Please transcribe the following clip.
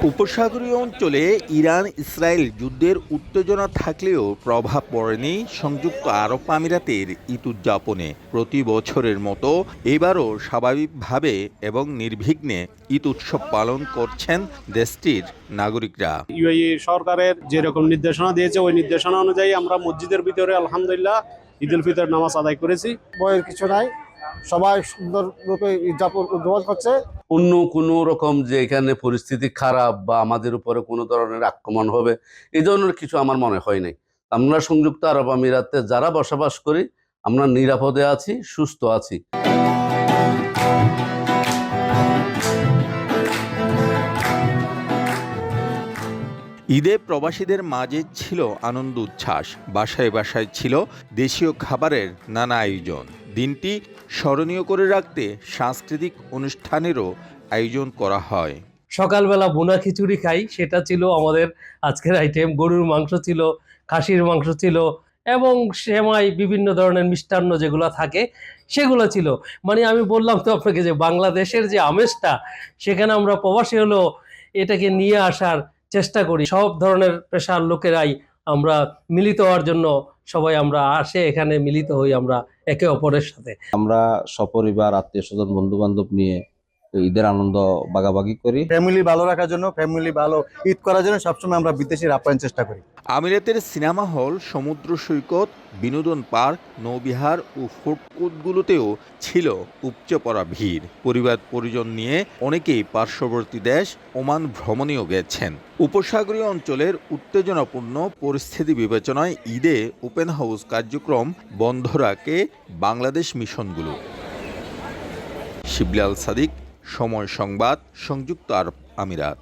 উপসাগরীয় অঞ্চলে Iran Israel যুদ্ধের উত্তেজনা থাকলেও প্রভাব পড়েনি সংযুক্ত আরব আমিরাতের ঈদ উদযাপনে। প্রতি বছরের মতো এবারও স্বাভাবিকভাবে এবং নির্বিঘ্নে ঈদ উৎসব পালন করছেন দেশটির নাগরিকরা। ইউএই সরকারের যেরকম নির্দেশনা দিয়েছে ওই নির্দেশনা অনুযায়ী আমরা মসজিদের ভিতরে আলহামদুলিল্লাহ ঈদ উল ফিতর নামাজ আদায় করেছি। ভয়ের কিছু নাই, সবাই সুন্দররূপে উদযাপন করছে। অন্য কোনো রকম যে এখানে পরিস্থিতি খারাপ বা আমাদের উপরে কোনো ধরনের আক্রমণ হবে এই ধরনের কিছু আমার মনে হয় নাই। আমরা সংযুক্ত আরব আমিরাতে যারা বসবাস করি আমরা নিরাপদে আছি, সুস্থ আছি। ঈদে প্রবাসীদের মাঝে ছিল আনন্দ উচ্ছ্বাস, বাসায় বাসায় ছিল দেশীয় খাবারের নানা আয়োজন। দিনটি স্মরণীয় করে রাখতে সাংস্কৃতিক অনুষ্ঠানেরও আয়োজন করা হয়। সকালবেলা বোনা খিচুড়ি খাই, সেটা ছিল আমাদের আজকের আইটেম। গরুর মাংস ছিল, খাসির মাংস ছিল এবং সেমাই, বিভিন্ন ধরনের মিষ্টান্ন যেগুলো থাকে সেগুলো ছিল। মানে আমি বললাম তো আপনাকে যে বাংলাদেশের যে আমেজটা, সেখানে আমরা প্রবাসী হলেও এটাকে নিয়ে আসার চেষ্টা করি। সব ধরনের পেশার লোকেরাই আমরা মিলিত হওয়ার জন্য সবাই আমরা আসে, এখানে মিলিত হই আমরা একে অপরের সাথে। আমরা সপরিবার, আত্মীয় স্বজন, বন্ধু বান্ধব নিয়ে ঈদের আনন্দ ভাগাভাগি করি। ফ্যামিলি ভালো রাখার জন্য, ফ্যামিলি ভালো ঈদ করার জন্য সবসময় আমরা বিদেশের আপ্যায়ন চেষ্টা করি। আমিরাতের সিনেমা হল, সমুদ্র সৈকত, বিনোদন পার্ক, নৌবিহার ও ফুডকোর্টগুলোতেও ছিল উপচে পড়া ভিড়। পরিবার পরিজন নিয়ে অনেকেই পার্শ্ববর্তী দেশ ওমান ভ্রমণেও গেছেন। উপসাগরীয় অঞ্চলের উত্তেজনাপূর্ণ পরিস্থিতি বিবেচনায় ঈদে ওপেন হাউস কার্যক্রম বন্ধ রাখে বাংলাদেশ মিশনগুলো। শিবলি আল সাদিক, সময় সংবাদ, সংযুক্ত আরব আমিরাত।